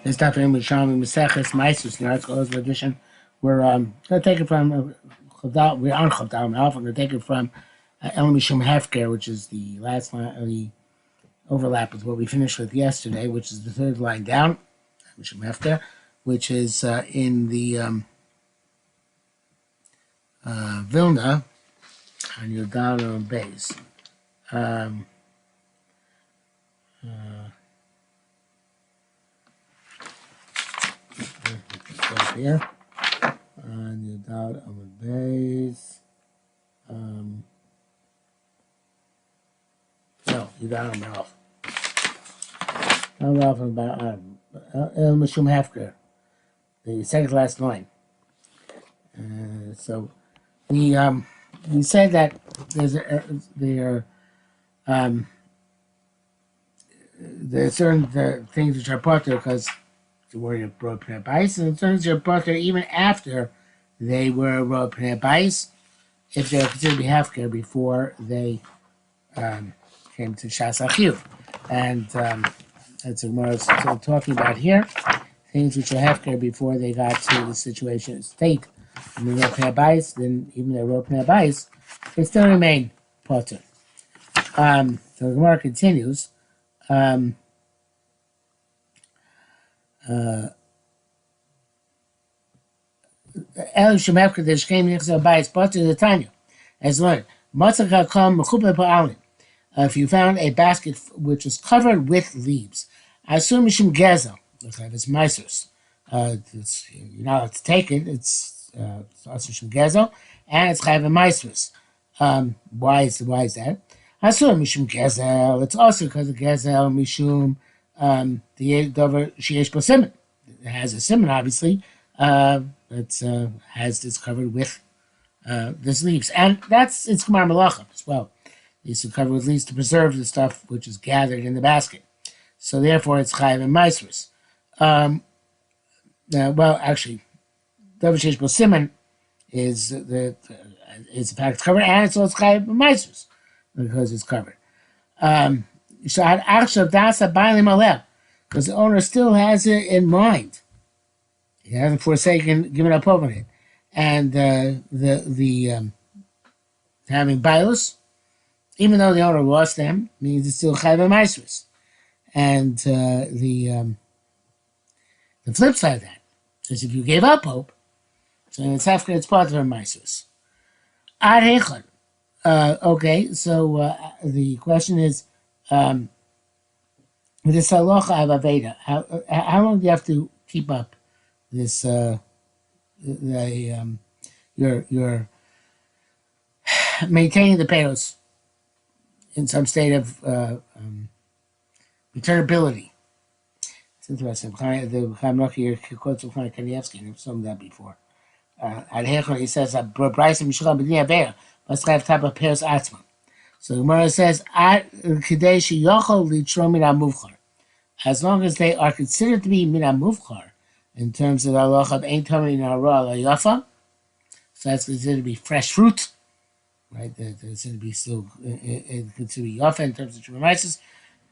This stuff in Yerushalmi Ma'asros, the articles of edition. We're going to take it from Chavdal. We're on Chavdal now. We're going to take it from El Mishum Hefker, which is the last line, the overlap with what we finished with yesterday, which is the third line down, Mishum Hefker, which is in the Vilna on your down on base. Here on your down on the base. No, you down on the off. I'm off about El Mishum Hefker, the second last line. So we said that there are certain things which are potter because the warrior brought pnei bais, and certain things are potter even after they were brought pnei bais, if they were considered to be hefker before they came to Shas Achiv. And that's what we're talking about here. Things which were hefker before they got to the situation state. And they wrote pnei bais, then even they wrote pnei bais, they still remain potter. So the Gemara continues. El Shemevka the Shkem Nichzel Bais Potter the Tanya as learned. Matzaka Kam Mechupe Pa'alim. If you found a basket which was covered with leaves, I assume Mishum Gezel, looks like it's Ma'asros. You're not allowed to take it. It's also Mishum Gezel, and it's Chayv Ma'asros. Why is that? I assume Mishum Gezel. It's also because of Gezel Mishum the Dover Sheyesh Bo Siman. It has a siman, obviously. It's covered with this leaves, and it's Gemar Malachim as well. It's covered with leaves to preserve the stuff which is gathered in the basket. So therefore, it's Chayav and Ma'asros. Well, actually, Dover Sheyesh Bo Siman is the fact it's covered, and it's also Chayav and Ma'asros because it's covered. So because the owner still has it in mind. He hasn't forsaken giving up over it. And having bios, even though the owner lost them, means it's still chayv ma'asros. And the flip side of that is if you gave up hope, so it's hefker, it's part of ma'asros. Ad hechon. Okay, so the question is, with this halacha of aveda, how long do you have to keep up this you're maintaining the payos in some state of returnability? It's interesting. The Chaim here quotes from Kanievsky, and I've shown that before. He says that Bryson Mishra B'nei Avera must have type of payos atzma. So the Gemara says, as long as they are considered to be mina muvchar, in terms of the halacha of ein tamei nahara la yafa, so that's considered to be fresh fruit, right? That's considered to be still considered to be yafa in terms of tremaisis.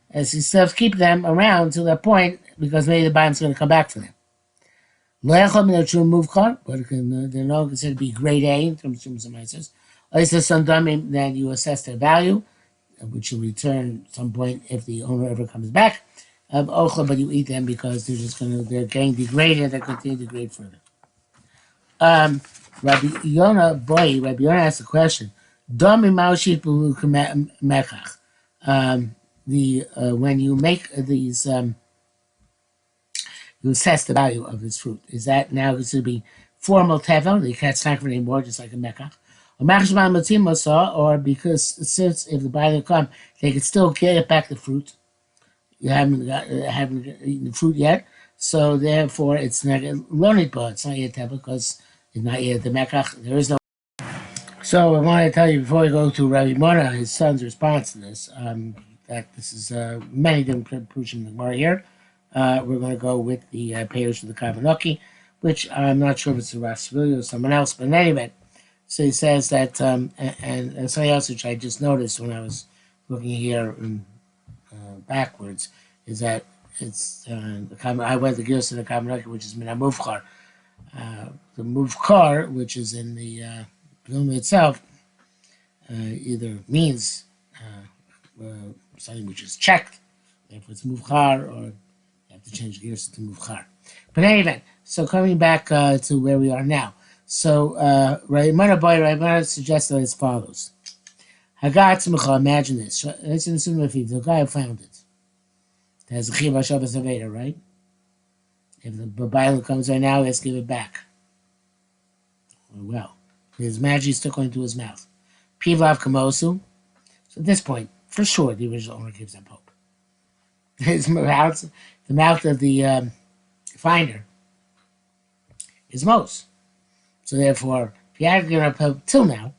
As he says, keep them around to that point because maybe the buyer's going to come back for them. Lo yachal min true muvchar, but they're not considered to be grade A in terms of tremaisis. Then you assess their value, which you return at some point if the owner ever comes back. But you eat them because they're getting degraded, they continue to degrade further. Rabbi Yonah asked a question. When you make these, you assess the value of this fruit. Is that now considered to be formal tevel? You can't snack for it anymore, just like a mekach. Or because since if the buyer come, they can still get back the fruit. You haven't eaten the fruit yet, so therefore it's not learning, but it's not yet tevel because it's not yet the mekach. There is no. So I want to tell you before we go to Rabbi Mona, his son's response to this, that this is many different pushing in the Gemara here. We're going to go with the payers of the Kavanoki, which I'm not sure if it's the Rasvili or someone else, but in any event. So he says that, and something else which I just noticed when I was looking here backwards, is that It's I went to Gilson the Kamaraki, which is Mina Mufkar. The Mufkar, which is in the film itself, either means something which is checked, if it's Mufkar, or you have to change gears to Mufkar. But anyway, so coming back to where we are now. So Raimana suggested as follows. Hagatzmucha, imagine this. Let's assume if the guy who found it has a Chiv HaShabbos Aveda, right? If the Babaila comes right now, let's give it back. Well, his magic is still going to his mouth. Pivlav Kamosu. So at this point, for sure, the original owner gives that Pope. His mouth, the mouth of the finder is Mos. So therefore, if you had given up Pope till now,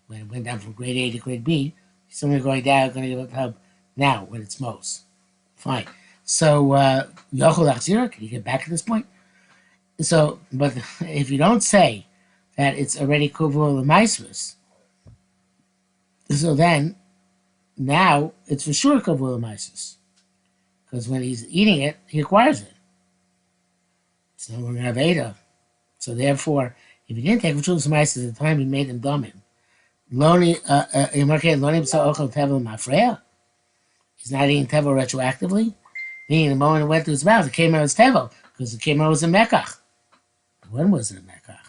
when it went down from grade A to grade B, he's only going down, going to give up Pope now when it's Mos. Fine. So, Yochel Achzira, can you get back at this point? So, but if you don't say that it's already Kuvul Ma'asros, so then, now, it's for sure Kavul Ma'asros. Because when he's eating it, he acquires it. It's no longer Aveda. So therefore, if he didn't take Kavul Ma'asros at the time he made him domim, he's not eating Tevel retroactively. Meaning the moment it went to his mouth, it came out as Tevel, because it came out as a Mekach. When was it a Mekach?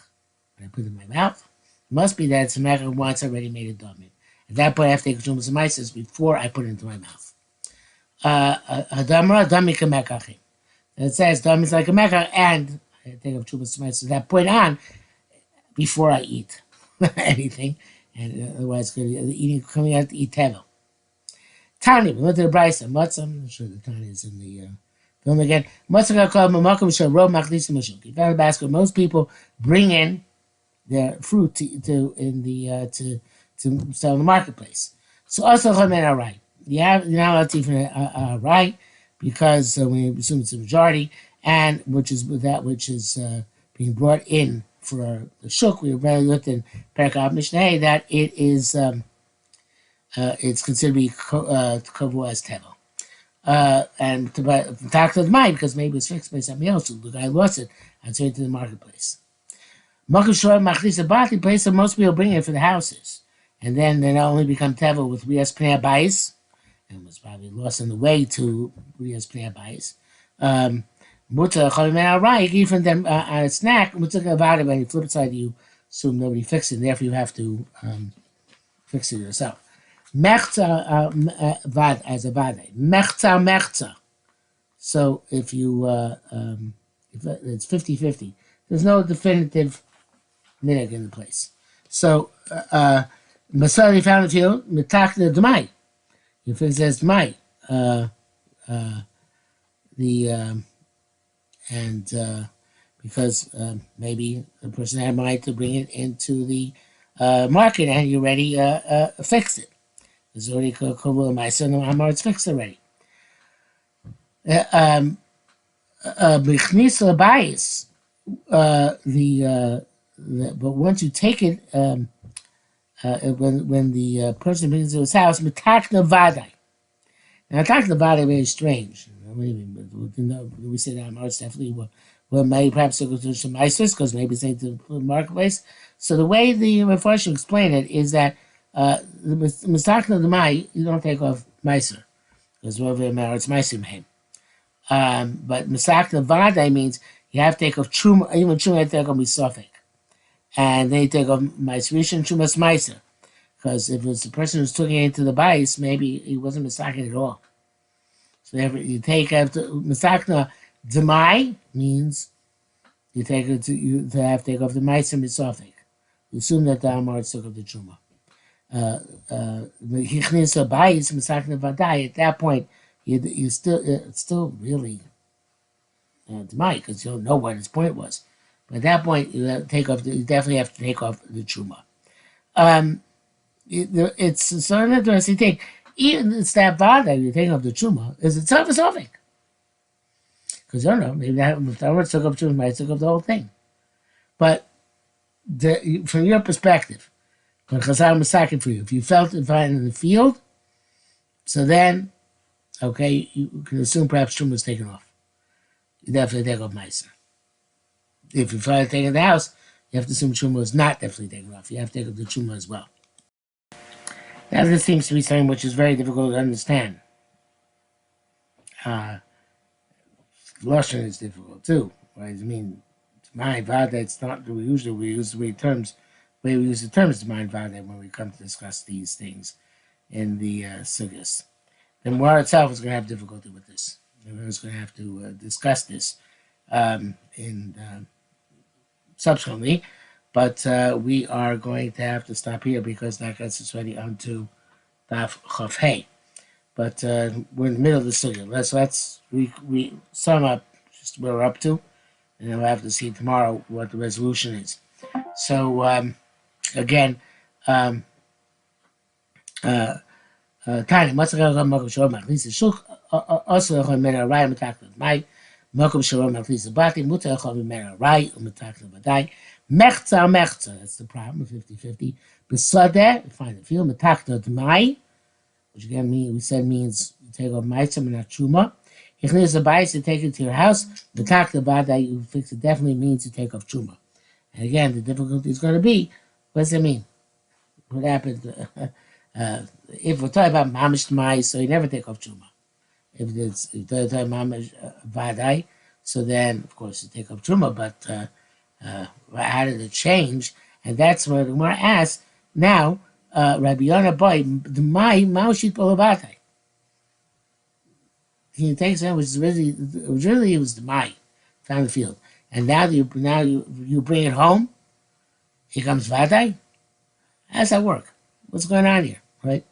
When I put it in my mouth? It must be that it's a Mekach once I already made a domim. At that point, I have to take Chumas Ma'asros before I put it into my mouth. Hadamra, Damika Mekachim. It says Dam is like a Mekach, and I take of Chumas Ma'asros at that point on, before I eat anything, and otherwise, eating coming out to eat Tevel. Tani, we went to the Brisa. Matzah, I'm not sure the Tani is in the film again. Matzah got called Mamakum Shal Ro Machlisim Mashuk. You found a basket. Most people bring in their fruit to sell in the marketplace. So also Chamen are right. You're not allowed to eat from right because we assume it's a majority, and which is that which is being brought in for the shuk. We already looked in Perkab Mishneh that it is. It's considered to be kovu as tevel. And to talk to the mind, because maybe it's fixed by something else. So the guy lost it and sent it to the marketplace. The place that most people bring it for the houses. And then they not only become tevel with Rias Pnei Bayis, and was probably lost on the way to Rias Pnei Bayis. Muta Cholim Rai, even them on a snack, Muta Gavada, when you flip it side, you assume nobody fixed it, and therefore you have to fix it yourself. Mechza vad as a vade. Mechza. So if you if it's 50-50, there's no definitive minig in the place. So Masari found it here. Mitak the demai. If it says demai, because maybe the person had mind to bring it into the market and you already fixed it. It's already Kavul Ma'asros, and Amar, it's fixed already. Bichnis Labayis, but once you take it, when the person brings it to his house, Mitakna Vadai. Now, Mitakna Vadai is very strange. We say that Amar, it's definitely well, maybe perhaps it goes to some Ma'asros, because maybe it's into the marketplace. So the way the Mepharshim explain it is that the Mistakna the Mai, you don't take off Meiser, because whatever matter, it's Meiser Mehem. But Mistakna Vadai means you have to take off Truma, even Truma, you have to take off Misofik. And then you take off Meiser and Trumas Meiser. Because if it's the person who's taking it into the Bais, maybe he wasn't Mistakin at all. So you take after Mistakna Demai means you take it to have to take off the Meiser Misofik. You assume that the Amar took off the Truma. At that point, you still it's still really demai because you don't know what his point was. But at that point, you definitely have to take off the truma. It's so an interesting thing. Even it's that vada you're taking off the truma is itself a suffix. Because I don't know, maybe that if the took off truma, might took off the whole thing. But from your perspective. When Chazal Masakin for you, if you felt it fine in the field, so then Okay, you can assume perhaps Truma was taken off. You definitely take off Meiser. If you try to take in the house, you have to assume Truma was not definitely taken off. You have to take up the Truma as well. Now, this seems to be something which is very difficult to understand. Uh, Russian is difficult too, right? I mean, my vada, it's not, we use the way we use the terms to mind vada when we come to discuss these things in the sugyas. The Gemara itself is going to have difficulty with this. Everyone's going to have to discuss this in subsequently, but we are going to have to stop here because that gets us ready onto Daf Chav Hey. But we're in the middle of the sugya. Let's we sum up just where we're up to, and then we'll have to see tomorrow what the resolution is. So again, um, Tanya, what's the makom shor machlis shuk also echol mena rai umetakla mai makom shor machlis bati muta echol mena rai umetakla badai mechza. That's the problem. 50-50. Besadeh, find the field metakla mai, which again we said means you take off meitzah and not truma. Ichnis a bias to take it to your house. Metakla badai, you fix it, definitely means you take off truma. And again, the difficulty is going to be, what does it mean? What happened? If we're talking about mamish mai, so you never take off truma. If it's mamish vadai, so then of course you take off truma. But how did it change? And that's what the Gemara asks. Now, Rabbi Yonah boy, the mai maushit polavadai. He takes that which originally it was the mai found the field, and now you bring it home. Here comes vadai. How does that work? What's going on here, right?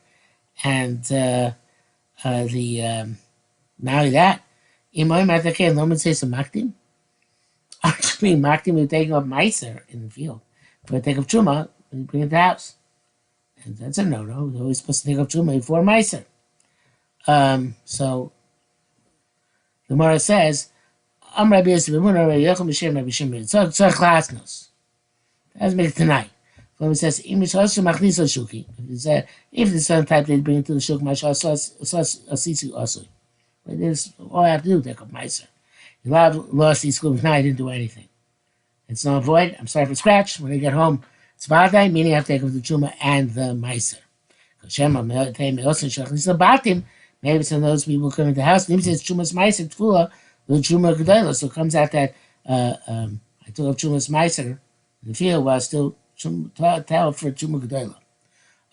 And not only that, Imoy Matake, no one says some maktim. Actually, maktim, you're taking up meiser in the field. But you take up truma, and you bring it to the house. And that's a no-no. You're always supposed to take up truma before meiser. So the Gemara says, Rabbi Yosef, Rabbi Yochum, Rabbi Shimon, Tzarech Lasnos. That's make it tonight. When it says, if the certain type they bring it to the shuk, asisu asui. But this all I have to do, take up meiser. You lost these schools, now I didn't do anything. It's not void, I'm starting from scratch. When I get home, it's vadai, meaning I have to take up the truma and the meiser. Maybe it's in those people coming to the house, maybe it's trumas meiser, tfula, the truma gedela. So it comes out that I took up trumas meiser in the field while still tell for truma gedela.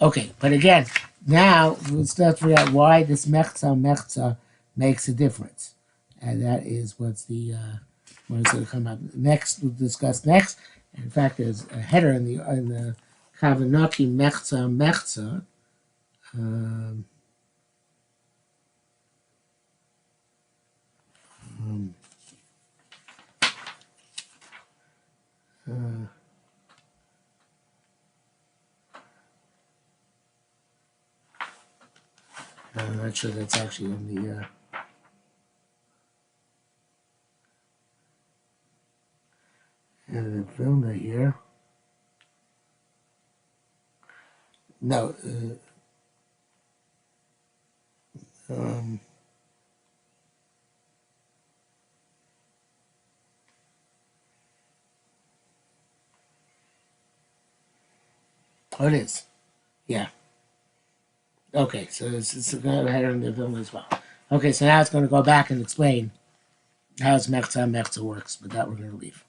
Okay, but again, now let's start to figure out why this mechza makes a difference, and that is what's going to come up next. We'll discuss next. And in fact, there's a header in the Kavanaki mechza. I'm not sure that's actually in the film here. No. Oh, it is. Yeah. Okay, so it's going to have a header in the film as well. Okay, so now it's going to go back and explain how mechza works, but that we're going to leave.